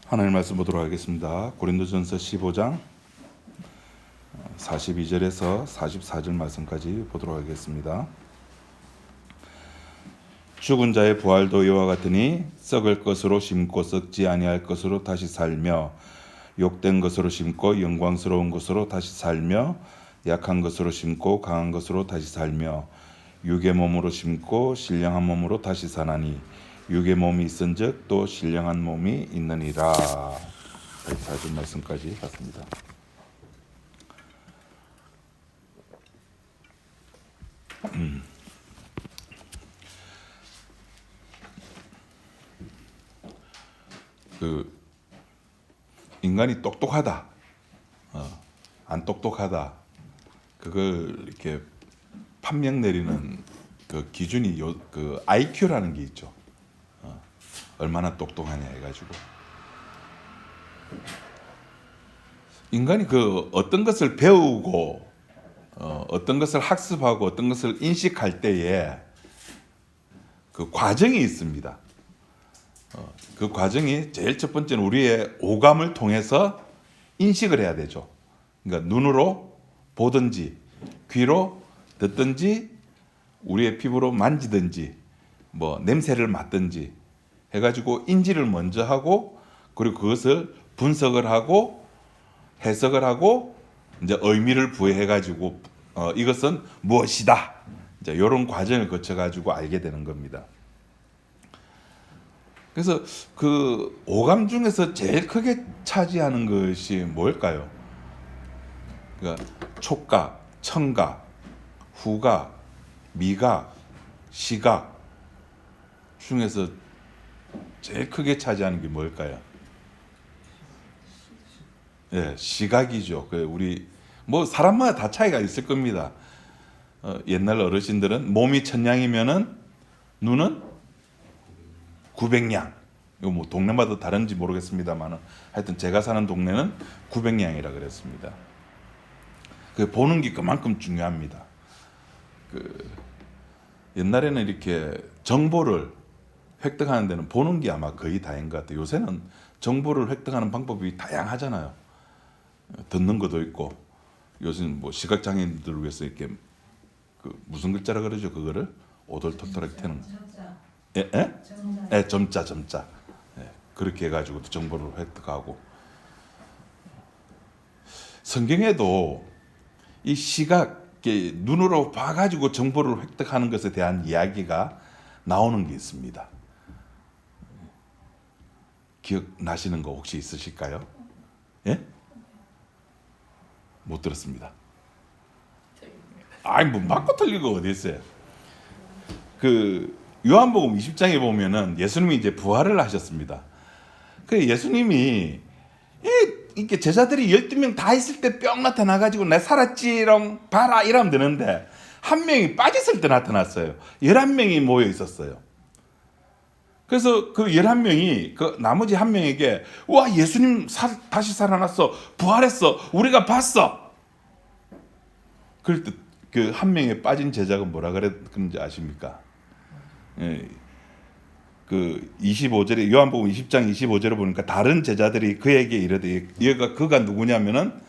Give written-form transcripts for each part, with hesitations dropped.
하나님 말씀 보도록 하겠습니다. 고린도전서 15장 42절에서 44절 말씀까지 보도록 하겠습니다. 죽은 자의 부활도 이와 같으니 썩을 것으로 심고 썩지 아니할 것으로 다시 살며 욕된 것으로 심고 영광스러운 것으로 다시 살며 약한 것으로 심고 강한 것으로 다시 살며 육의 몸으로 심고 신령한 몸으로 다시 사나니 육의 몸이 있은즉 또 신령한 몸이 있느니라. 44절 말씀까지 봤습니다. 인간이 똑똑하다, 안 똑똑하다, 그걸 이렇게 판명 내리는 그 기준이 그 IQ라는 게 있죠. 얼마나 똑똑하냐 해가지고 인간이 그 어떤 것을 배우고 어떤 것을 학습하고 어떤 것을 인식할 때에 그 과정이 있습니다. 그 과정이 제일 첫 번째는 우리의 오감을 통해서 인식을 해야 되죠. 그러니까 눈으로 보든지 귀로 듣든지 우리의 피부로 만지든지 뭐 냄새를 맡든지 해가지고 인지를 먼저 하고 그리고 그것을 분석을 하고 해석을 하고 이제 의미를 부여해가지고 이것은 무엇이다. 이제 이런 과정을 거쳐가지고 알게 되는 겁니다. 그래서 그 오감 중에서 제일 크게 차지하는 것이 뭘까요? 그러니까 촉각, 청각, 후각, 미각, 시각 중에서 제일 크게 차지하는 게 뭘까요? 예, 시각이죠. 우리 뭐 사람마다 다 차이가 있을 겁니다. 옛날 어르신들은 몸이 천냥이면은 눈은 900냥. 이거 뭐 동네마다 다른지 모르겠습니다만 하여튼 제가 사는 동네는 900냥이라 그랬습니다. 그 보는 게 그만큼 중요합니다. 옛날에는 이렇게 정보를 획득하는 데는 보는 게 아마 거의 다인 것 같아요. 요새는 정보를 획득하는 방법이 다양하잖아요. 듣는 것도 있고 요새는 뭐 시각장애인들을 위해서 이렇게 무슨 글자라 그러죠? 그거를 오돌토돌하게 되는 점자. 예, 그렇게 해가지고 정보를 획득하고 성경에도 이 시각 눈으로 봐가지고 정보를 획득하는 것에 대한 이야기가 나오는 게 있습니다. 기억나시는 거 혹시 있으실까요? 예? 못 들었습니다. 아니 뭐 맞고 틀린 거 어디 있어요? 그 요한복음 20장에 보면은 예수님이 이제 부활을 하셨습니다. 그 예수님이 이렇게 제자들이 12명 다 있을 때 뿅 나타나가지고 내 살았지롱 봐라 이러면 되는데 한 명이 빠졌을 때 나타났어요. 11명이 모여 있었어요. 그래서 그 11명이 그 나머지 한 명에게 와 예수님 다시 살아났어, 부활했어, 우리가 봤어. 그럴 때 그 한 명에 빠진 제자가 뭐라 그랬는지 아십니까? 예, 그 25절에 요한복음 20장 25절에 보니까 다른 제자들이 그에게 이르되 그가 누구냐면은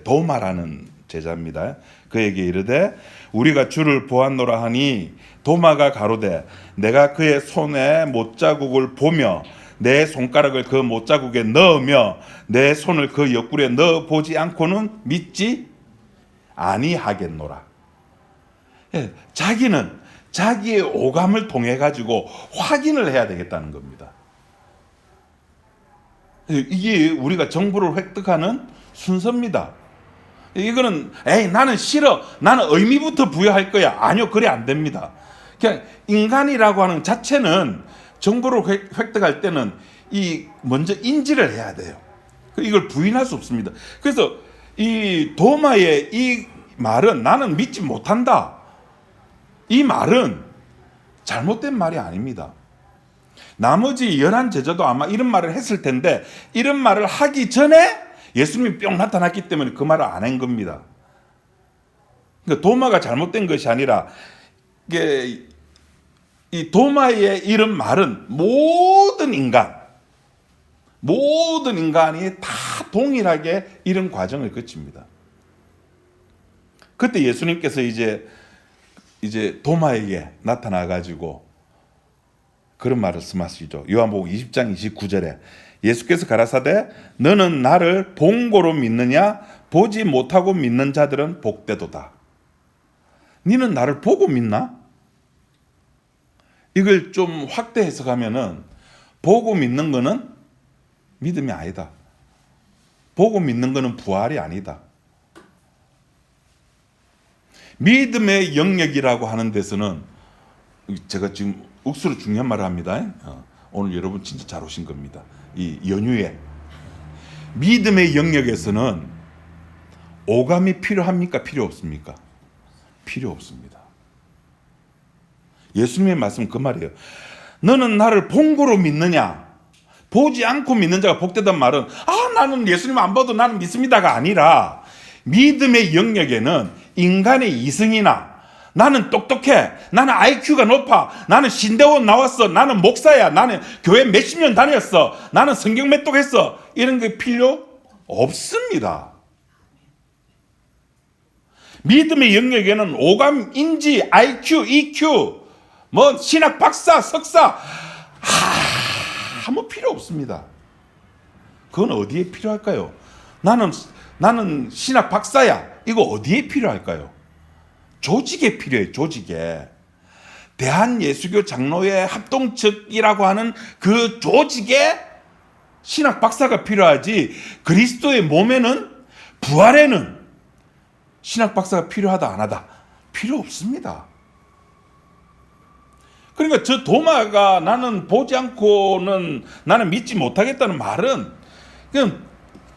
도마라는 제자입니다. 그에게 이르되 우리가 주를 보았노라 하니 도마가 가로되 내가 그의 손에 못자국을 보며 내 손가락을 그 못자국에 넣으며 내 손을 그 옆구리에 넣어 보지 않고는 믿지 아니하겠노라. 자기는 자기의 오감을 통해 가지고 확인을 해야 되겠다는 겁니다. 이게 우리가 정보를 획득하는 순서입니다. 이거는 나는 싫어, 나는 의미부터 부여할 거야. 아니요, 그래 안 됩니다. 그냥 인간이라고 하는 자체는 정보를 획득할 때는 먼저 인지를 해야 돼요. 이걸 부인할 수 없습니다. 그래서 이 도마의 이 말은 나는 믿지 못한다. 이 말은 잘못된 말이 아닙니다. 나머지 11 제자도 아마 이런 말을 했을 텐데 이런 말을 하기 전에 예수님이 뿅 나타났기 때문에 그 말을 안 한 겁니다. 그러니까 도마가 잘못된 것이 아니라 이 도마의 이런 말은 모든 인간, 모든 인간이 다 동일하게 이런 과정을 거칩니다. 그때 예수님께서 이제 도마에게 나타나 가지고 그런 말씀하시죠. 요한복음 20장 29절에 예수께서 가라사대 너는 나를 본고로 믿느냐 보지 못하고 믿는 자들은 복되도다. 너는 나를 보고 믿나? 이걸 좀 확대 해석하면은 보고 믿는 거는 믿음이 아니다. 보고 믿는 거는 부활이 아니다. 믿음의 영역이라고 하는 데서는 제가 지금 억수로 중요한 말을 합니다. 오늘 여러분 진짜 잘 오신 겁니다. 이 연휴에 믿음의 영역에서는 오감이 필요합니까? 필요 없습니까? 필요 없습니다. 예수님의 말씀 그 말이에요. 너는 나를 본고로 믿느냐? 보지 않고 믿는 자가 복되단 말은 나는 예수님 안 봐도 나는 믿습니다가 아니라 믿음의 영역에는 인간의 이성이나 나는 똑똑해, 나는 IQ가 높아, 나는 신대원 나왔어, 나는 목사야, 나는 교회 몇십 년 다녔어, 나는 성경 몇 독했어, 이런 게 필요 없습니다. 믿음의 영역에는 오감, 인지, IQ, EQ, 뭐 신학 박사, 석사 아무 필요 없습니다. 그건 어디에 필요할까요? 나는 신학 박사야. 이거 어디에 필요할까요? 조직에 필요해요. 조직에. 대한예수교 장로회 합동측이라고 하는 그 조직에 신학 박사가 필요하지, 그리스도의 몸에는, 부활에는 신학 박사가 필요하다 안 하다 필요 없습니다. 그러니까 저 도마가 나는 보지 않고는 나는 믿지 못하겠다는 말은 그냥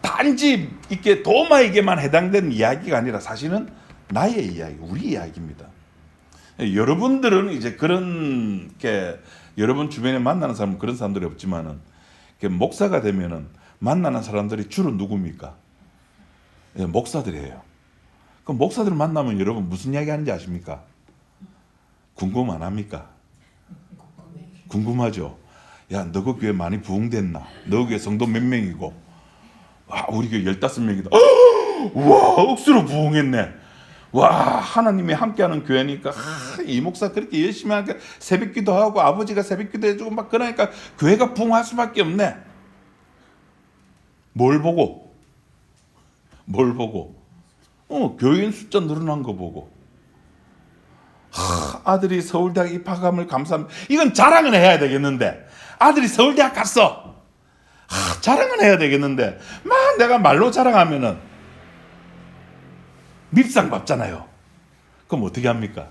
단지 이렇게 도마에게만 해당되는 이야기가 아니라 사실은 나의 이야기, 우리 이야기입니다. 여러분들은 이제 그런 게 여러분 주변에 만나는 사람은 그런 사람들이 없지만은 목사가 되면은 만나는 사람들이 주로 누굽니까? 목사들이에요. 그럼 목사들 만나면 여러분 무슨 이야기 하는지 아십니까? 궁금 안 합니까? 궁금하죠? 야, 너 그 교회 많이 부흥됐나? 너 그 교회 성도 몇 명이고? 우리 교회 15명이다. 와, 억수로 부흥했네. 와, 하나님이 함께하는 교회니까 이 목사 그렇게 열심히 하니까 새벽기도 하고 아버지가 새벽기도 해주고 막 그러니까 교회가 부흥할 수밖에 없네. 뭘 보고? 교인 숫자 늘어난 거 보고. 아들이 서울대학 입학함을 감사합니다. 이건 자랑은 해야 되겠는데, 아들이 서울대학 갔어. 자랑은 해야 되겠는데 막 내가 말로 자랑하면은 밉상 받잖아요. 그럼 어떻게 합니까?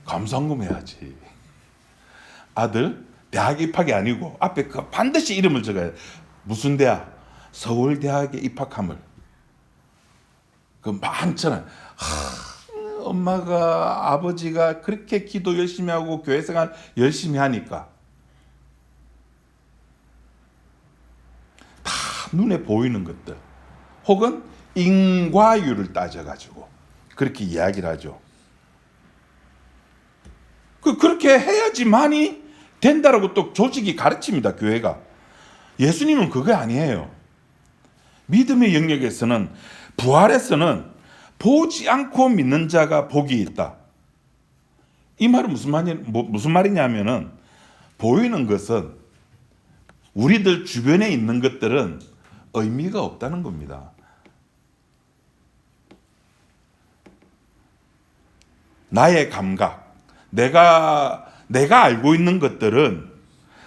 감상금 해야지. 아들 대학 입학이 아니고 앞에 그 반드시 이름을 적어야 돼. 무슨 대학? 서울대학에 입학함을. 그 많잖아요. 엄마가 아버지가 그렇게 기도 열심히 하고 교회 생활 열심히 하니까 다 눈에 보이는 것들 혹은 인과율을 따져가지고 그렇게 이야기를 하죠. 그렇게 해야지만이 된다라고 또 조직이 가르칩니다. 교회가. 예수님은 그게 아니에요. 믿음의 영역에서는, 부활에서는 보지 않고 믿는 자가 복이 있다. 이 말은 무슨 말이냐면은, 보이는 것은, 우리들 주변에 있는 것들은 의미가 없다는 겁니다. 나의 감각, 내가 알고 있는 것들은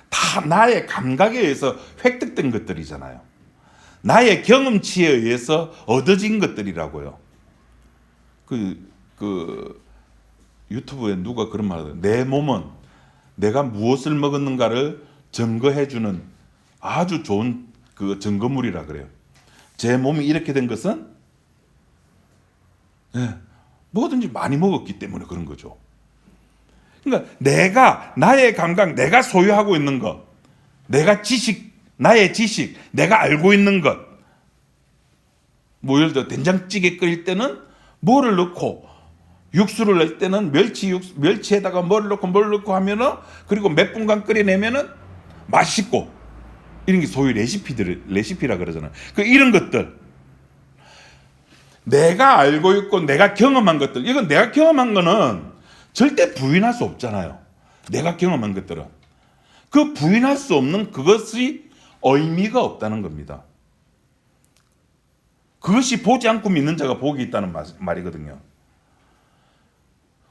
다 나의 감각에 의해서 획득된 것들이잖아요. 나의 경험치에 의해서 얻어진 것들이라고요. 유튜브에 누가 그런 말을 해요. 내 몸은 내가 무엇을 먹었는가를 증거해주는 아주 좋은 그 증거물이라 그래요. 제 몸이 이렇게 된 것은 뭐든지 많이 먹었기 때문에 그런 거죠. 그러니까 나의 감각, 내가 소유하고 있는 것, 나의 지식, 내가 알고 있는 것. 뭐 예를 들어 된장찌개 끓일 때는 뭐를 넣고, 육수를 낼 때는 멸치에다가 뭘 넣고 하면은, 그리고 몇 분간 끓여내면은 맛있고, 이런 게 소위 레시피라 그러잖아요. 이런 것들 내가 알고 있고 내가 경험한 것들, 이건 내가 경험한 거는 절대 부인할 수 없잖아요. 내가 경험한 것들은 그 부인할 수 없는 그것이 의미가 없다는 겁니다. 그것이 보지 않고 믿는 자가 복이 있다는 말이거든요.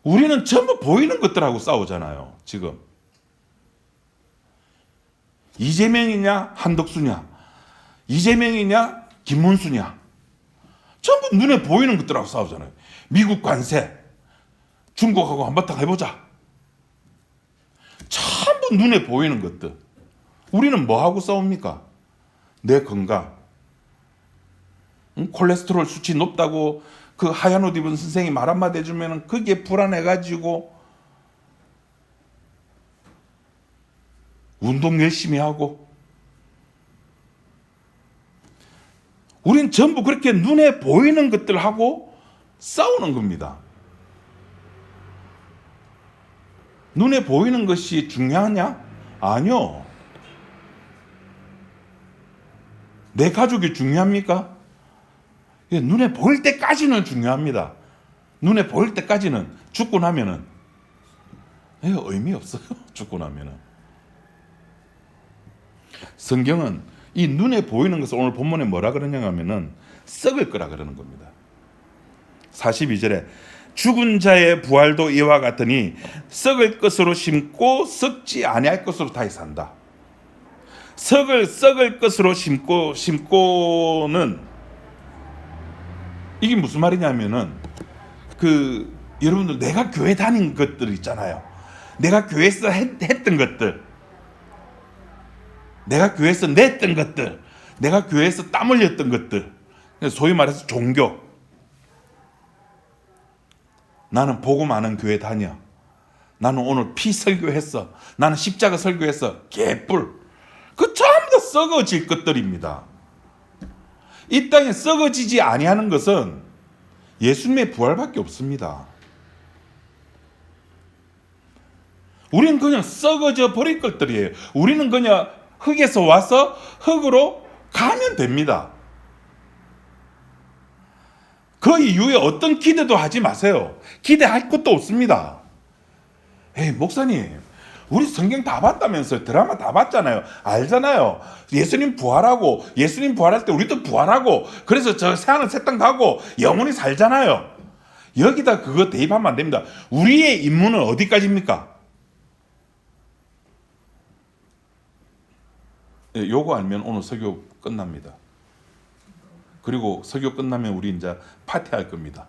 우리는 전부 보이는 것들하고 싸우잖아요. 지금 이재명이냐 한덕수냐, 이재명이냐 김문수냐, 전부 눈에 보이는 것들하고 싸우잖아요. 미국 관세, 중국하고 한바탕 해보자. 전부 눈에 보이는 것들. 우리는 뭐하고 싸웁니까? 내 건강. 콜레스테롤 수치 높다고 그 하얀 옷 입은 선생이 말 한마디 해주면 그게 불안해가지고 운동 열심히 하고. 우린 전부 그렇게 눈에 보이는 것들하고 싸우는 겁니다. 눈에 보이는 것이 중요하냐? 아니요. 내 가족이 중요합니까? 눈에 보일 때까지는 중요합니다. 눈에 보일 때까지는. 죽고 나면은 의미 없어요. 죽고 나면은. 성경은 이 눈에 보이는 것을 오늘 본문에 뭐라 그러냐 하면은 썩을 거라 그러는 겁니다. 42절에 죽은 자의 부활도 이와 같으니 썩을 것으로 심고 썩지 아니할 것으로 다시 산다. 썩을 것으로 심고는 이게 무슨 말이냐면은 여러분들 내가 교회 다닌 것들 있잖아요. 내가 교회에서 했던 것들, 내가 교회에서 냈던 것들, 내가 교회에서 땀 흘렸던 것들, 소위 말해서 종교. 나는 복음 아는 교회 다녀. 나는 오늘 피 설교했어. 나는 십자가 설교했어. 개뿔. 그 전부 다 썩어질 것들입니다. 이 땅에 썩어지지 아니하는 것은 예수님의 부활밖에 없습니다. 우리는 그냥 썩어져 버릴 것들이에요. 우리는 그냥 흙에서 와서 흙으로 가면 됩니다. 그 이후에 어떤 기대도 하지 마세요. 기대할 것도 없습니다. 에이, 목사님, 우리 성경 다 봤다면서요. 드라마 다 봤잖아요. 알잖아요. 예수님 부활하고, 예수님 부활할 때 우리도 부활하고, 그래서 저 새하늘 새 땅 가고 영원히 살잖아요. 여기다 그거 대입하면 안 됩니다. 우리의 임무는 어디까지입니까? 요거 알면 오늘 설교 끝납니다. 그리고 설교 끝나면 우리 이제 파티할 겁니다.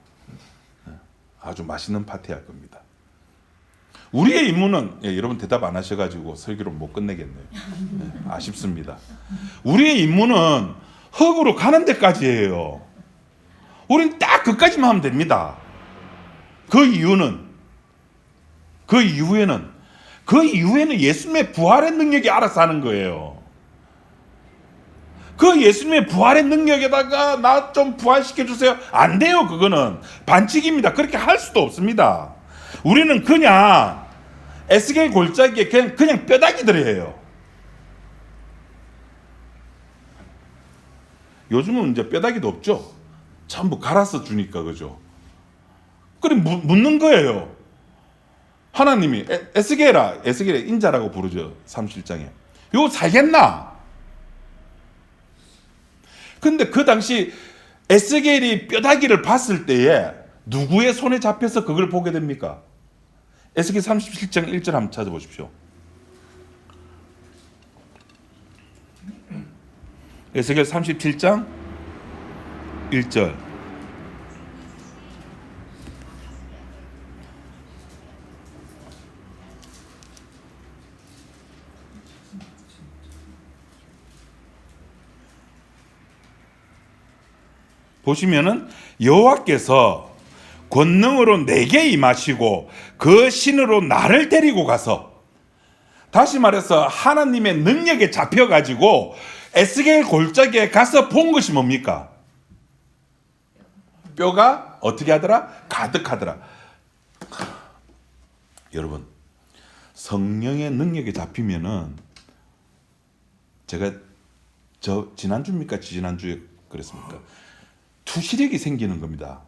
아주 맛있는 파티할 겁니다. 우리의 임무는, 여러분 대답 안 하셔가지고 설교를 못 끝내겠네요. 아쉽습니다. 우리의 임무는 흙으로 가는 데까지예요. 우린 딱 그까지만 하면 됩니다. 그 이유는, 그 이후에는 예수님의 부활의 능력이 알아서 하는 거예요. 그 예수님의 부활의 능력에다가 나 좀 부활시켜주세요. 안 돼요. 그거는 반칙입니다. 그렇게 할 수도 없습니다. 우리는 그냥 에스겔 골짜기에 그냥 뼈다귀들이에요. 요즘은 이제 뼈다귀도 없죠. 전부 갈아서 주니까, 그죠? 그래 묻는 거예요. 하나님이 에스겔의 인자라고 부르죠. 37장에. 이거 살겠나? 근데 그 당시 에스겔이 뼈다귀를 봤을 때에 누구의 손에 잡혀서 그걸 보게 됩니까? 에스겔 37장 1절 한번 찾아보십시오. 에스겔 37장 1절. 보시면은 여호와께서 권능으로 내게 임하시고 그 신으로 나를 데리고 가서, 다시 말해서 하나님의 능력에 잡혀가지고 에스겔 골짜기에 가서 본 것이 뭡니까? 뼈가 어떻게 하더라? 가득하더라. 여러분, 성령의 능력에 잡히면은 제가 저 지난주입니까? 지난주에 그랬습니까? 투시력이 생기는 겁니다.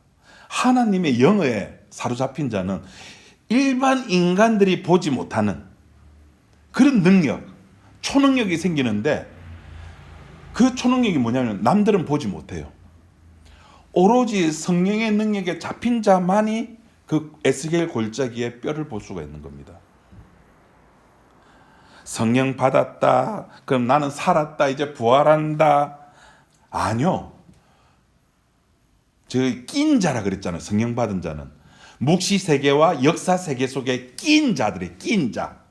하나님의 영에 사로잡힌 자는 일반 인간들이 보지 못하는 그런 능력, 초능력이 생기는데 그 초능력이 뭐냐면 남들은 보지 못해요. 오로지 성령의 능력에 잡힌 자만이 그 에스겔 골짜기의 뼈를 볼 수가 있는 겁니다. 성령 받았다. 그럼 나는 살았다. 이제 부활한다. 아니요. 저 낀 자라 그랬잖아요. 성령 받은 자는. 묵시 세계와 역사 세계 속에 낀 자들이 낀 자.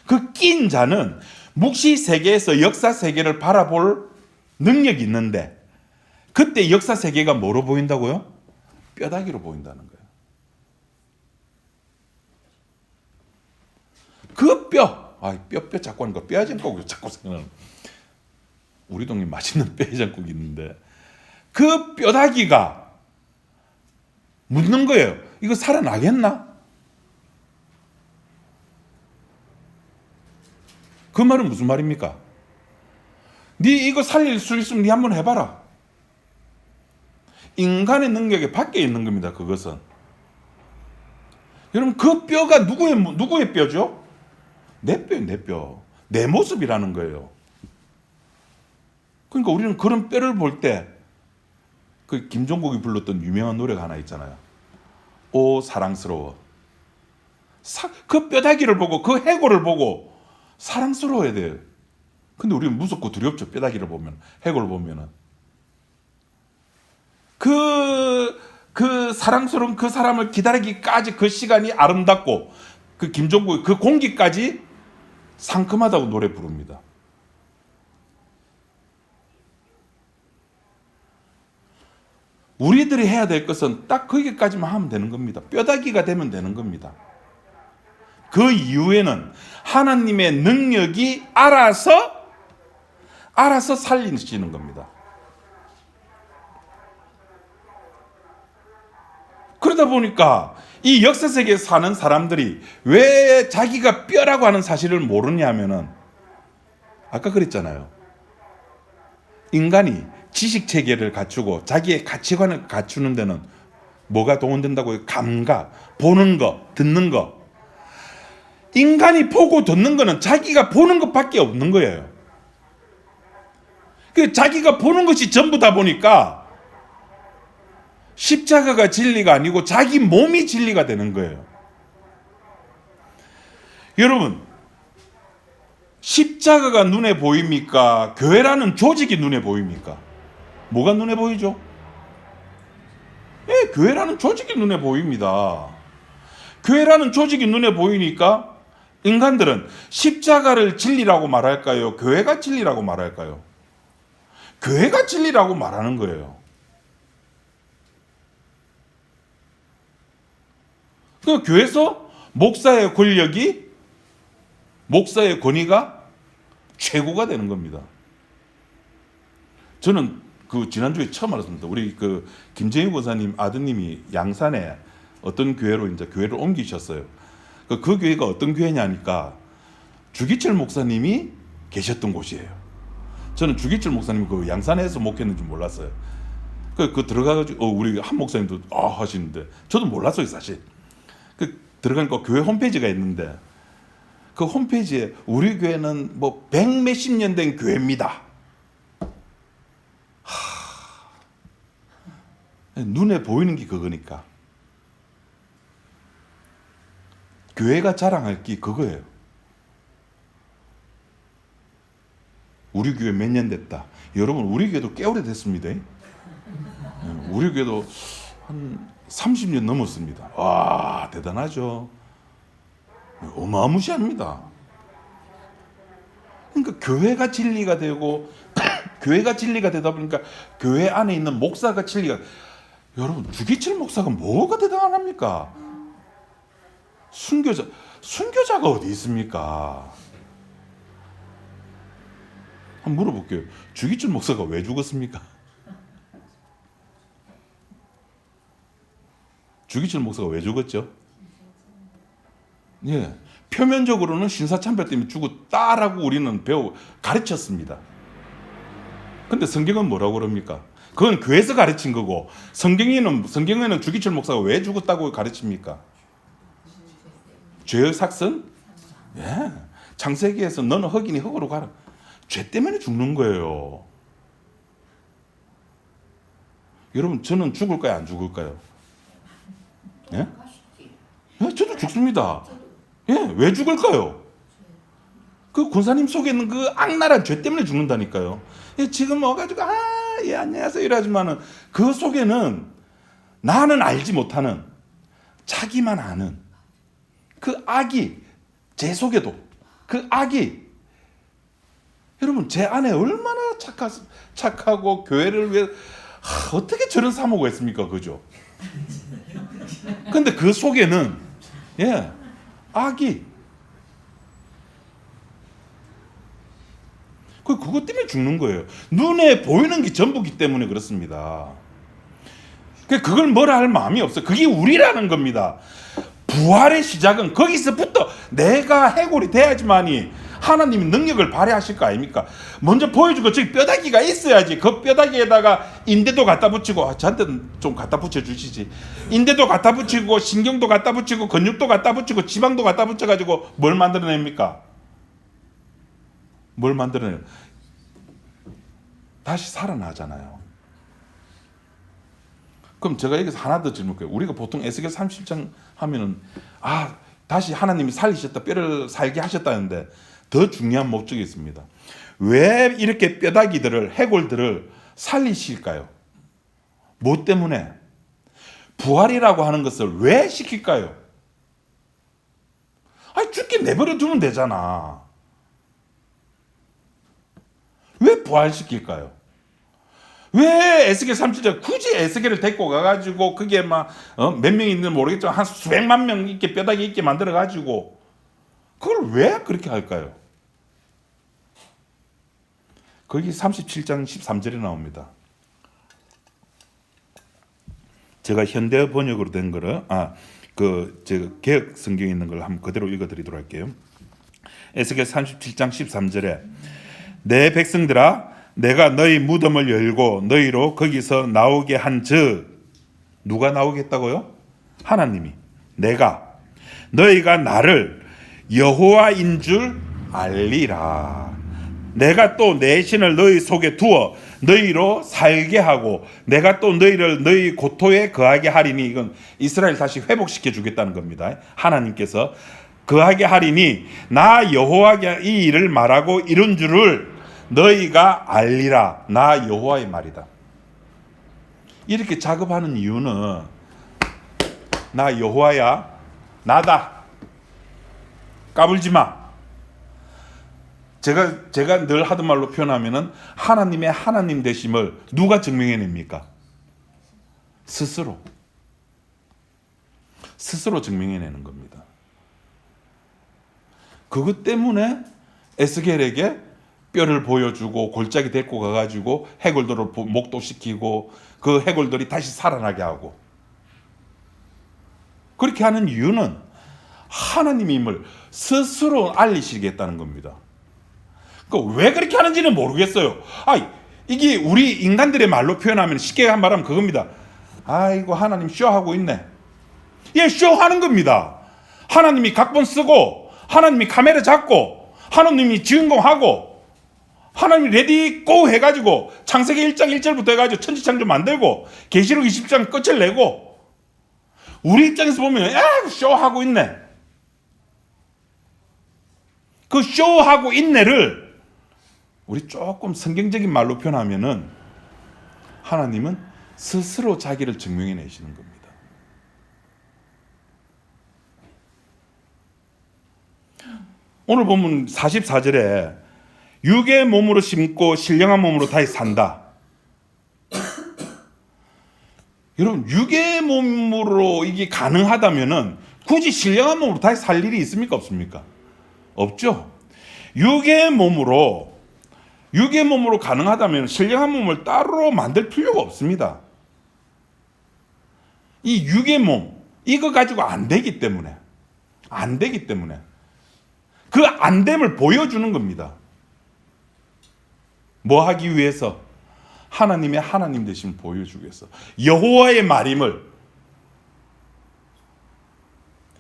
그 낀 자는 묵시 세계에서 역사 세계를 바라볼 능력이 있는데 그때 역사 세계가 뭐로 보인다고요? 뼈다귀로 보인다는 거예요. 그 뼈, 뼈 자꾸 하니까 뼈해장국 자꾸 생각나는. 우리 동네 맛있는 뼈해장국이 있는데 그 뼈다귀가 묻는 거예요. 이거 살아나겠나? 그 말은 무슨 말입니까? 네 이거 살릴 수 있으면 네 한번 해봐라. 인간의 능력에 밖에 있는 겁니다. 그것은. 여러분 그 뼈가 누구의 뼈죠? 내 뼈예요. 내 뼈. 내 모습이라는 거예요. 그러니까 우리는 그런 뼈를 볼 때 그 김종국이 불렀던 유명한 노래가 하나 있잖아요. 오 사랑스러워. 그 뼈다귀를 보고 그 해골을 보고 사랑스러워야 돼요. 근데 우리는 무섭고 두렵죠. 뼈다귀를 보면, 해골을 보면은. 그 사랑스러운 그 사람을 기다리기까지 그 시간이 아름답고 그 김종국의 그 공기까지 상큼하다고 노래 부릅니다. 우리들이 해야 될 것은 딱 거기까지만 하면 되는 겁니다. 뼈다귀가 되면 되는 겁니다. 그 이후에는 하나님의 능력이 알아서 살리시는 겁니다. 그러다 보니까 이 역사 세계에 사는 사람들이 왜 자기가 뼈라고 하는 사실을 모르냐면은 아까 그랬잖아요. 인간이 지식 체계를 갖추고 자기의 가치관을 갖추는 데는 뭐가 동원된다고요? 감각, 보는 거, 듣는 거. 인간이 보고 듣는 거는 자기가 보는 것밖에 없는 거예요. 그 자기가 보는 것이 전부다 보니까 십자가가 진리가 아니고 자기 몸이 진리가 되는 거예요. 여러분, 십자가가 눈에 보입니까? 교회라는 조직이 눈에 보입니까? 뭐가 눈에 보이죠? 예, 교회라는 조직이 눈에 보입니다. 교회라는 조직이 눈에 보이니까 인간들은 십자가를 진리라고 말할까요? 교회가 진리라고 말할까요? 교회가 진리라고 말하는 거예요. 그 교회에서 목사의 권위가 최고가 되는 겁니다. 저는 그 지난주에 처음 알았습니다. 우리 그 김재희 권사님 아드님이 양산에 어떤 교회로 이제 교회를 옮기셨어요. 그 교회가 어떤 교회냐니까 주기철 목사님이 계셨던 곳이에요. 저는 주기철 목사님이 그 양산에서 목했는지 몰랐어요. 그 들어가가지고 우리 한 목사님도 하시는데 저도 몰랐어요 사실. 들어가니까 교회 홈페이지가 있는데 그 홈페이지에 우리 교회는 뭐 100몇십 년 된 교회입니다. 눈에 보이는 게 그거니까. 교회가 자랑할 게 그거예요. 우리 교회 몇 년 됐다. 여러분 우리 교회도 꽤 오래됐습니다. 우리 교회도 한 30년 넘었습니다. 와 대단하죠. 어마무시합니다. 그러니까 교회가 진리가 되고 교회가 진리가 되다 보니까 교회 안에 있는 목사가 진리가. 여러분 주기철 목사가 뭐가 대단합니까? 순교자가 어디 있습니까? 한번 물어볼게요. 주기철 목사가 왜 죽었습니까? 주기철 목사가 왜 죽었죠? 예, 표면적으로는 신사참배 때문에 죽었다라고 우리는 가르쳤습니다. 근데 성경은 뭐라고 그럽니까? 그건 교회에서 가르친 거고, 성경에는 주기철 목사가 왜 죽었다고 가르칩니까? 죄의 삭선? 예. 창세기에서 너는 흑이니 흑으로 가라. 죄 때문에 죽는 거예요. 여러분, 저는 죽을까요, 안 죽을까요? 예? 예, 저도 죽습니다. 예, 왜 죽을까요? 그 권사님 속에 있는 그 악랄한 죄 때문에 죽는다니까요. 예, 지금 와가지고 예, 안녕하세요 이러지만은 그 속에는 나는 알지 못하는, 자기만 아는 그 악이, 제 속에도 그 악이, 여러분 제 안에 얼마나 착하고 교회를 위해 어떻게 저런 사모가 있습니까? 그죠? 근데 그 속에는 악이, 그것 때문에 죽는 거예요. 눈에 보이는 게 전부기 때문에 그렇습니다. 그걸 뭐라 할 마음이 없어요. 그게 우리라는 겁니다. 부활의 시작은 거기서부터 내가 해골이 돼야지만이 하나님이 능력을 발휘하실 거 아닙니까? 먼저 보여주고 저기 뼈다귀가 있어야지. 그 뼈다귀에다가 인대도 갖다 붙이고, 저한테는 좀 갖다 붙여주시지. 인대도 갖다 붙이고 신경도 갖다 붙이고 근육도 갖다 붙이고 지방도 갖다 붙여가지고 뭘 만들어냅니까? 뭘 만들어내요? 다시 살아나잖아요. 그럼 제가 여기서 하나 더 질문할게요. 우리가 보통 에스겔 30장 하면은 다시 하나님이 살리셨다, 뼈를 살게 하셨다는데 더 중요한 목적이 있습니다. 왜 이렇게 뼈다귀들을, 해골들을 살리실까요? 뭐 때문에? 부활이라고 하는 것을 왜 시킬까요? 죽게 내버려 두면 되잖아. 왜 부활시킬까요? 왜 에스겔 37장 굳이 에스겔을 데리고 가가지고 그게 몇 명이 있는지 모르겠지만 한 수백만 명 있게 뼈다귀 있게 만들어가지고 그걸 왜 그렇게 할까요? 거기 37장 13절에 나옵니다. 제가 현대 번역으로 된 거를 제가 개혁 성경에 있는 걸 한번 그대로 읽어드리도록 할게요. 에스겔 37장 13절에 내 백성들아, 내가 너희 무덤을 열고 너희로 거기서 나오게 한즉, 누가 나오겠다고요? 하나님이, 내가 너희가 나를 여호와인 줄 알리라. 내가 또 내 신을 너희 속에 두어 너희로 살게 하고 내가 또 너희를 너희 고토에 거하게 하리니, 이건 이스라엘 다시 회복시켜 주겠다는 겁니다. 하나님께서 거하게 하리니 나 여호와가 이 일을 말하고 이룬 줄을 너희가 알리라. 나 여호와의 말이다. 이렇게 작업하는 이유는 나 여호와야, 나다, 까불지 마. 제가 늘 하던 말로 표현하면은 하나님의 하나님 되심을 누가 증명해냅니까? 스스로 증명해내는 겁니다. 그것 때문에 에스겔에게 뼈를 보여주고 골짜기 데리고 가가지고 해골들을 목도시키고 그 해골들이 다시 살아나게 하고, 그렇게 하는 이유는 하나님의 힘을 스스로 알리시겠다는 겁니다. 왜 그렇게 하는지는 모르겠어요. 이게 우리 인간들의 말로 표현하면, 쉽게 말하면 그겁니다. 아이고 하나님 쇼하고 있네. 쇼하는 겁니다. 하나님이 각본 쓰고 하나님이 카메라 잡고 하나님이 주인공하고 하나님이 레디 고 해가지고 창세기 1장 1절부터 해가지고 천지창조 만들고 계시록 20장 끝을 내고, 우리 입장에서 보면 쇼하고 있네. 그 쇼하고 있네를 우리 조금 성경적인 말로 표현하면은 하나님은 스스로 자기를 증명해 내시는 겁니다. 오늘 보면 44절에 육의 몸으로 심고 신령한 몸으로 다시 산다. 여러분, 육의 몸으로 이게 가능하다면은 굳이 신령한 몸으로 다시 살 일이 있습니까? 없습니까? 없죠. 육의 몸으로 가능하다면 신령한 몸을 따로 만들 필요가 없습니다. 이 육의 몸, 이거 가지고 안 되기 때문에 그 안 됨을 보여주는 겁니다. 뭐 하기 위해서? 하나님의 하나님 되심을 보여주기 위해서 여호와의 말임을,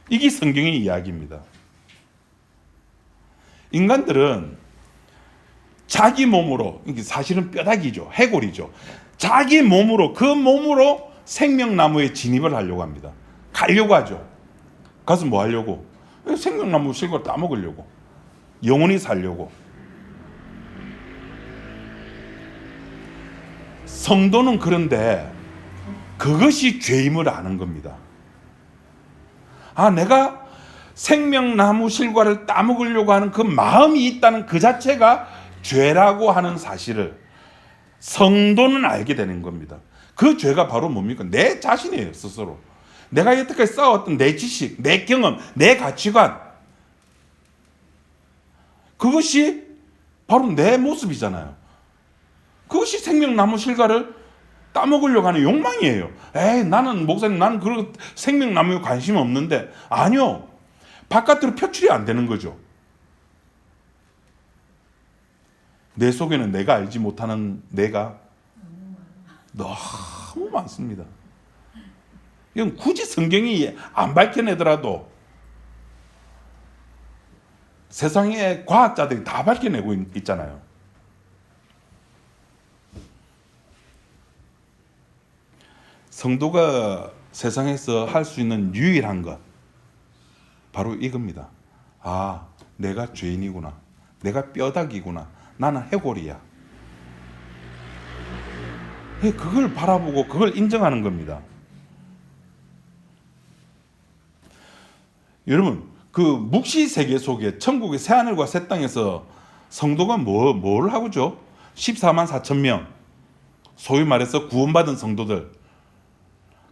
이게 성경의 이야기입니다. 인간들은 자기 몸으로, 이게 사실은 뼈다귀죠, 해골이죠. 자기 몸으로, 그 몸으로 생명나무에 진입을 하려고 합니다. 가려고 하죠. 가서 뭐 하려고? 생명나무 실과 따먹으려고, 영원히 살려고. 성도는 그런데 그것이 죄임을 아는 겁니다. 아, 내가 생명나무 실과를 따먹으려고 하는 그 마음이 있다는 그 자체가 죄라고 하는 사실을 성도는 알게 되는 겁니다. 그 죄가 바로 뭡니까? 내 자신이에요, 스스로. 내가 여태까지 쌓아왔던 내 지식, 내 경험, 내 가치관, 그것이 바로 내 모습이잖아요. 그것이 생명나무 실과를 따먹으려고 하는 욕망이에요. 에이, 나는 목사님, 나는 그런 생명나무에 관심이 없는데. 아니요, 바깥으로 표출이 안 되는 거죠. 내 속에는 내가 알지 못하는 내가 너무 많습니다. 이건 굳이 성경이 안 밝혀내더라도 세상의 과학자들이 다 밝혀내고 있잖아요. 성도가 세상에서 할 수 있는 유일한 것, 바로 이겁니다. 아, 내가 죄인이구나. 내가 뼈다귀구나. 나는 해골이야. 그걸 바라보고 그걸 인정하는 겁니다. 여러분, 그 묵시 세계 속에 천국의 새하늘과 새 땅에서 성도가 뭘 하고죠? 14만 4천 명, 소위 말해서 구원받은 성도들,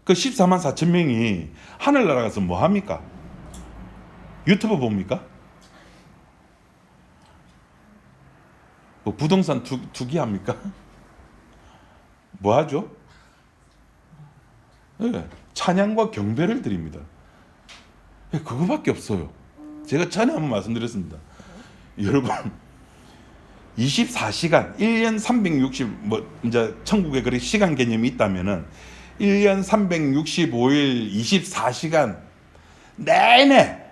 그 14만 4천 명이 하늘나라 가서 뭐 합니까? 유튜브 봅니까? 뭐 부동산 투기합니까? 뭐 하죠? 네, 찬양과 경배를 드립니다. 네, 그거밖에 없어요. 제가 전에 한번 말씀드렸습니다. 여러분, 24시간, 1년 360, 이제 천국에 그렇게 시간 개념이 있다면은 1년 365일 24시간 내내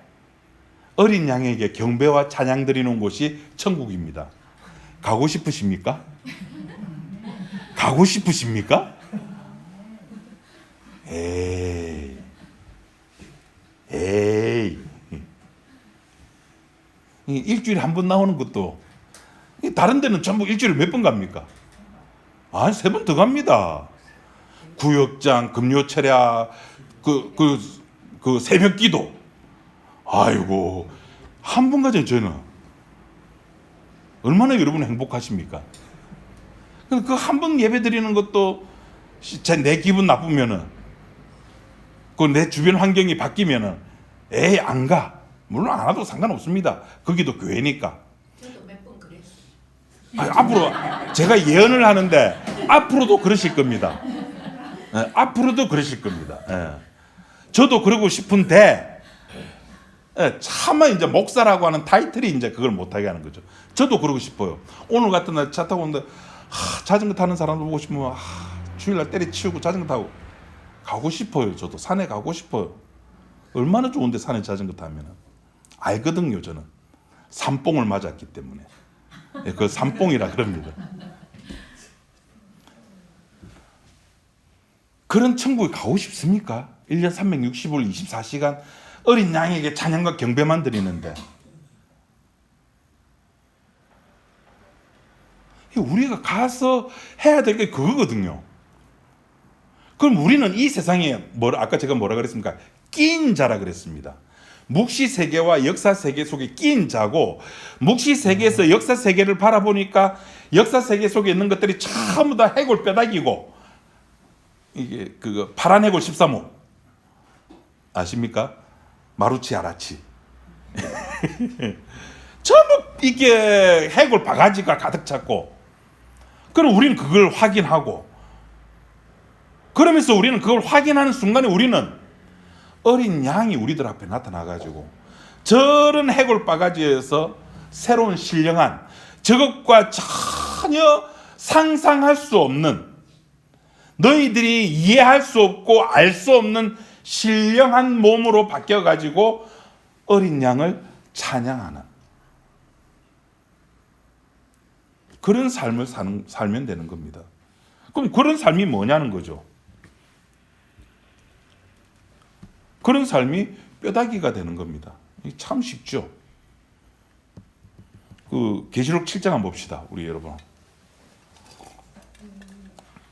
어린 양에게 경배와 찬양 드리는 곳이 천국입니다. 가고 싶으십니까? 가고 싶으십니까? 에이. 일주일에 한 번 나오는 것도, 다른 데는 전부 일주일에 몇 번 갑니까? 아니, 3번 더 갑니다. 구역장, 금요철야, 그 새벽 기도. 아이고, 한 번 가죠, 저는. 얼마나 여러분 행복하십니까? 그 한 번 예배 드리는 것도 내 기분 나쁘면은, 그 내 주변 환경이 바뀌면은, 에이, 안 가. 물론 안 와도 상관없습니다. 거기도 교회니까. 저도 몇 번 그랬어요. 앞으로 제가 예언을 하는데 앞으로도 그러실 겁니다. 예, 앞으로도 그러실 겁니다. 예. 저도 그러고 싶은데, 예, 차마 이제 목사라고 하는 타이틀이 이제 그걸 못하게 하는 거죠. 저도 그러고 싶어요. 오늘 같은 날 차 타고 오는데, 자전거 타는 사람들 보고 싶으면 주일날 때려치우고 자전거 타고 가고 싶어요. 저도 산에 가고 싶어요. 얼마나 좋은데, 산에 자전거 타면은. 알거든요, 저는. 산뽕을 맞았기 때문에. 예, 그걸 산뽕이라 그럽니다. 그런 천국에 가고 싶습니까? 1년 365일 24시간 어린 양에게 찬양과 경배만 드리는데. 우리가 가서 해야 될 게 그거거든요. 그럼 우리는 이 세상에 아까 제가 뭐라 그랬습니까? 끼인 자라 그랬습니다. 묵시 세계와 역사 세계 속에 끼인 자고, 묵시 세계에서 역사 세계를 바라보니까 역사 세계 속에 있는 것들이 전부 다 해골 뼈다귀고, 이게 그거 파란 해골 13호 아십니까? 마루치 아라치. 전부 이게 해골 바가지가 가득 찼고, 그럼 우리는 그걸 확인하고, 그러면서 우리는 그걸 확인하는 순간에 우리는 어린 양이 우리들 앞에 나타나가지고 저런 해골 바가지에서 새로운 신령한, 저것과 전혀 상상할 수 없는, 너희들이 이해할 수 없고 알 수 없는 신령한 몸으로 바뀌어가지고 어린 양을 찬양하는 그런 삶을 살면 되는 겁니다. 그럼 그런 삶이 뭐냐는 거죠. 그런 삶이 뼈다귀가 되는 겁니다. 참 쉽죠. 그 계시록 7장 한번 봅시다. 우리 여러분.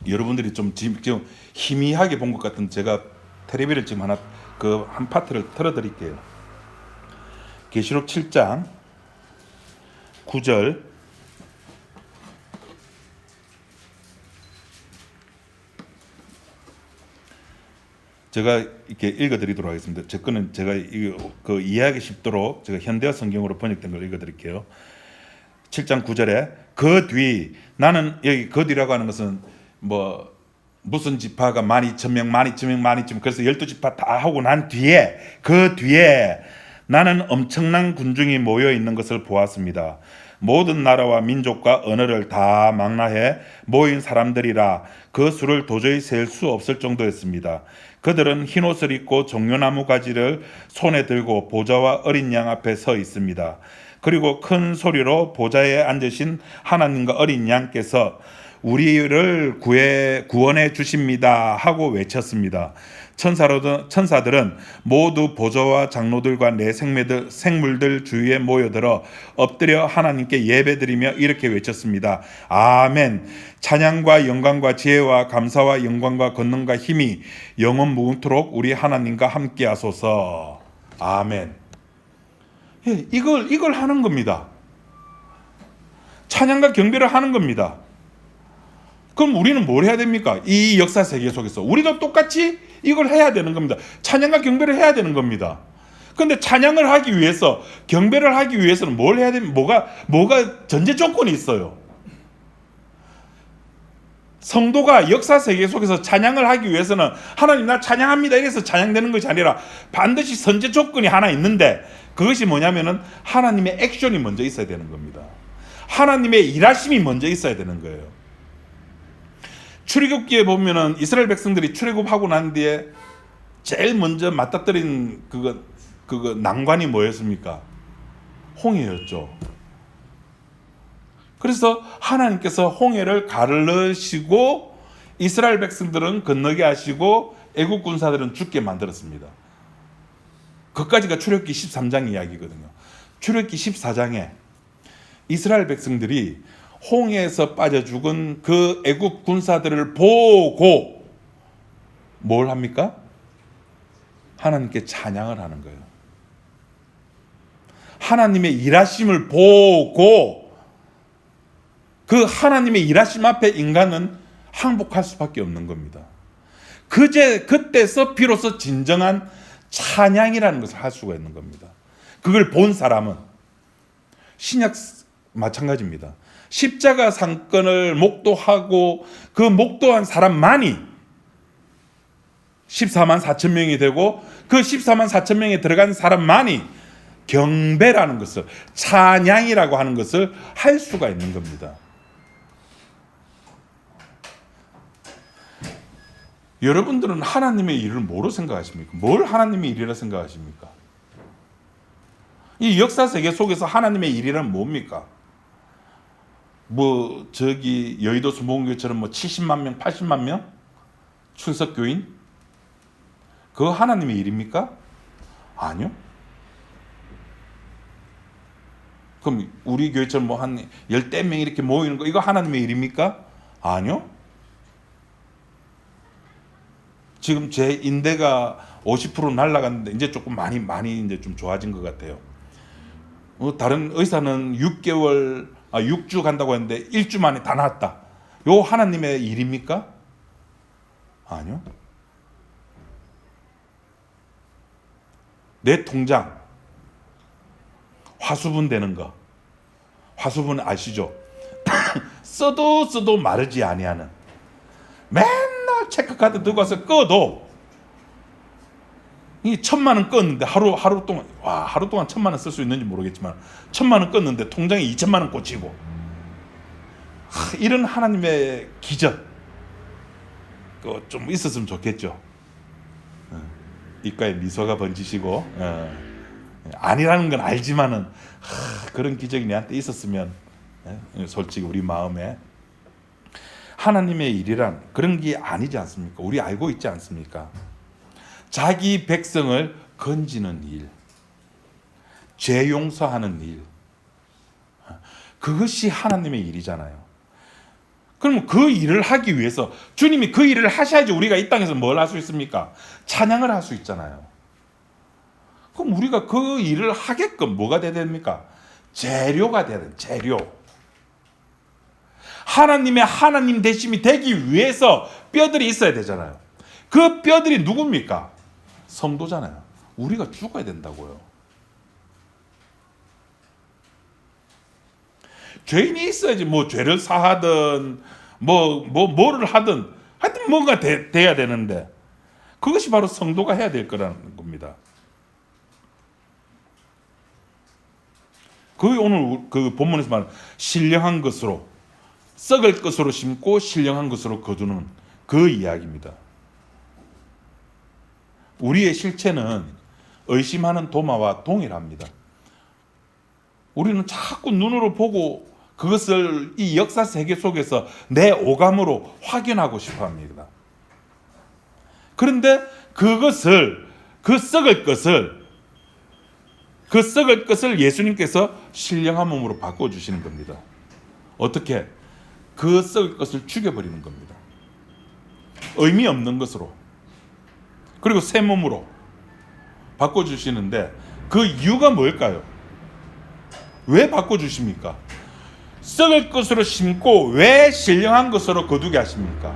여러분들이 좀 지금 희미하게 본 것 같은, 제가 텔레비를 지금 하나 그 한 파트를 틀어드릴게요. 계시록 7장 9절. 제가 이렇게 읽어드리도록 하겠습니다. 제 거는 제가 그 이해하기 쉽도록 제가 현대어 성경으로 번역된 걸 읽어드릴게요. 7장 9절에 그 뒤, 나는 여기 그 뒤라고 하는 것은 뭐 무슨 지파가 12,000명, 12,000명, 12,000명, 그래서 12지파 다 하고 난 뒤에, 그 뒤에 나는 엄청난 군중이 모여 있는 것을 보았습니다. 모든 나라와 민족과 언어를 다 망라해 모인 사람들이라 그 수를 도저히 셀 수 없을 정도였습니다. 그들은 흰옷을 입고 종려나무 가지를 손에 들고 보좌와 어린 양 앞에 서 있습니다. 그리고 큰 소리로 보좌에 앉으신 하나님과 어린 양께서 우리를 구원해 주십니다 하고 외쳤습니다. 천사들은 모두 보좌와 장로들과 내 생물들 주위에 모여들어 엎드려 하나님께 예배드리며 이렇게 외쳤습니다. 아멘. 찬양과 영광과 지혜와 감사와 영광과 권능과 힘이 영원 무궁토록 우리 하나님과 함께 하소서. 아멘. 예, 이걸 하는 겁니다. 찬양과 경배를 하는 겁니다. 그럼 우리는 뭘 해야 됩니까? 이 역사 세계 속에서 우리도 똑같이 이걸 해야 되는 겁니다. 찬양과 경배를 해야 되는 겁니다. 그런데 찬양을 하기 위해서, 경배를 하기 위해서는 뭘 해야 되면 뭐가 전제 조건이 있어요. 성도가 역사 세계 속에서 찬양을 하기 위해서는 하나님 나 찬양합니다 이래서 찬양되는 것이 아니라 반드시 선제 조건이 하나 있는데, 그것이 뭐냐면은 하나님의 액션이 먼저 있어야 되는 겁니다. 하나님의 일하심이 먼저 있어야 되는 거예요. 출애굽기에 보면은 이스라엘 백성들이 출애굽하고 난 뒤에 제일 먼저 맞닥뜨린 그거 난관이 뭐였습니까? 홍해였죠. 그래서 하나님께서 홍해를 가르시고 이스라엘 백성들은 건너게 하시고 애국 군사들은 죽게 만들었습니다. 그까지가 출애굽기 13장 이야기거든요. 출애굽기 14장에 이스라엘 백성들이 홍해에서 빠져 죽은 그 애국 군사들을 보고 뭘 합니까? 하나님께 찬양을 하는 거예요. 하나님의 일하심을 보고 그 하나님의 일하심 앞에 인간은 항복할 수밖에 없는 겁니다. 그때서 비로소 진정한 찬양이라는 것을 할 수가 있는 겁니다. 그걸 본 사람은, 신약 마찬가지입니다. 십자가 상권을 목도하고 그 목도한 사람만이 14만 4천 명이 되고, 그 14만 4천 명에 들어간 사람만이 경배라는 것을, 찬양이라고 하는 것을 할 수가 있는 겁니다. 여러분들은 하나님의 일을 뭐로 생각하십니까? 뭘 하나님의 일이라 생각하십니까? 이 역사 세계 속에서 하나님의 일이란 뭡니까? 뭐 저기 여의도 순복음교회처럼 뭐 70만 명, 80만 명 출석 교인? 그거 하나님의 일입니까? 아니요. 그럼 우리 교회처럼 뭐 한 10명 이렇게 모이는 거, 이거 하나님의 일입니까? 아니요. 지금 제 인대가 50% 날아갔는데 이제 조금 많이 이제 좀 좋아진 것 같아요. 다른 의사는 6주 간다고 했는데 1주 만에 다 나았다. 요 하나님의 일입니까? 아니요. 내 통장 화수분 되는 거, 화수분 아시죠? 써도 마르지 아니하는, 맨날 체크카드 들고 와서 꺼도 이 1,000만 원 껐는데 하루 동안, 하루 동안 1,000만 원 쓸 수 있는지 모르겠지만 1,000만 원 껐는데 통장에 2,000만 원 꽂히고 이런 하나님의 기적 좀 있었으면 좋겠죠. 입가에 미소가 번지시고 아니라는 건 알지만은 그런 기적이 내한테 있었으면, 솔직히 우리 마음에 하나님의 일이란 그런 게 아니지 않습니까? 우리 알고 있지 않습니까? 자기 백성을 건지는 일, 죄 용서하는 일, 그것이 하나님의 일이잖아요. 그럼 그 일을 하기 위해서 주님이 그 일을 하셔야지 우리가 이 땅에서 뭘 할 수 있습니까? 찬양을 할 수 있잖아요. 그럼 우리가 그 일을 하게끔 뭐가 돼야 됩니까? 재료가 돼야 돼요. 재료. 하나님의 하나님 되심이 되기 위해서 뼈들이 있어야 되잖아요. 그 뼈들이 누굽니까? 성도잖아요. 우리가 죽어야 된다고요. 죄인이 있어야지 뭐 죄를 사하든 뭐를 하든 하여튼 뭔가 돼야 되는데, 그것이 바로 성도가 해야 될 거라는 겁니다. 그게 오늘 그 본문에서 말하는 신령한 것으로, 썩을 것으로 심고 신령한 것으로 거두는 그 이야기입니다. 우리의 실체는 의심하는 도마와 동일합니다. 우리는 자꾸 눈으로 보고 그것을 이 역사 세계 속에서 내 오감으로 확인하고 싶어 합니다. 그런데 그 썩을 것을 예수님께서 신령한 몸으로 바꿔주시는 겁니다. 어떻게? 그 썩을 것을 죽여버리는 겁니다. 의미 없는 것으로, 그리고 새 몸으로 바꿔주시는데, 그 이유가 뭘까요? 왜 바꿔주십니까? 썩을 것으로 심고 왜 신령한 것으로 거두게 하십니까?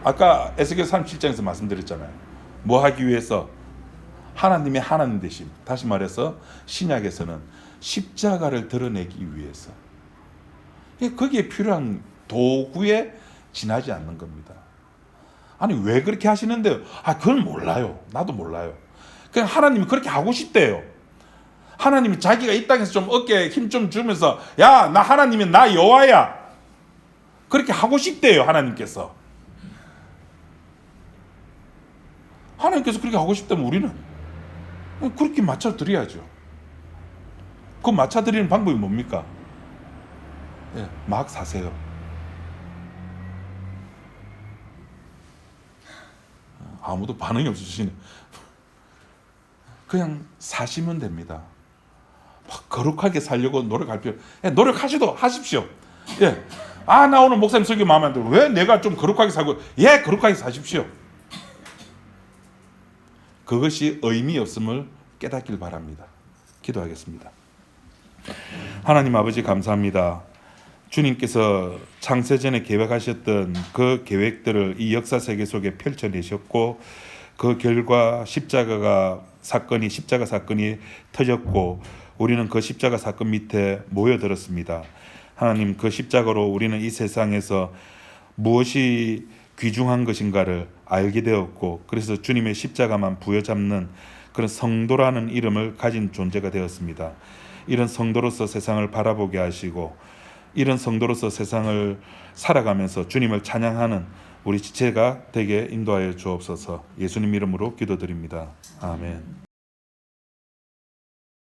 아까 에스겔 37장에서 말씀드렸잖아요. 뭐 하기 위해서? 하나님의 하나님 되심. 다시 말해서 신약에서는 십자가를 드러내기 위해서. 거기에 필요한 도구에 지나지 않는 겁니다. 아니 왜 그렇게 하시는데요? 그건 몰라요. 나도 몰라요. 그냥 하나님이 그렇게 하고 싶대요. 하나님이 자기가 이 땅에서 좀 어깨에 힘 좀 주면서, 야, 나 하나님이 나 여호와야, 그렇게 하고 싶대요. 하나님께서 그렇게 하고 싶다면 우리는 그렇게 맞춰드려야죠. 그 맞춰드리는 방법이 뭡니까? 막 사세요. 아무도 반응이 없으시네. 그냥 사시면 됩니다. 막 거룩하게 살려고 노력할 필요, 노력하십시오. 나 오늘 목사님 설교 마음에 안 들어. 왜 내가 좀 거룩하게 살고? 거룩하게 사십시오. 그것이 의미 없음을 깨닫길 바랍니다. 기도하겠습니다. 하나님 아버지 감사합니다. 주님께서 창세전에 계획하셨던 그 계획들을 이 역사 세계 속에 펼쳐내셨고, 그 결과 십자가 사건이 터졌고, 우리는 그 십자가 사건 밑에 모여들었습니다. 하나님, 그 십자가로 우리는 이 세상에서 무엇이 귀중한 것인가를 알게 되었고, 그래서 주님의 십자가만 부여잡는 그런 성도라는 이름을 가진 존재가 되었습니다. 이런 성도로서 세상을 바라보게 하시고, 이런 성도로서 세상을 살아가면서 주님을 찬양하는 우리 지체가 되게 인도하여 주옵소서. 예수님 이름으로 기도드립니다. 아멘.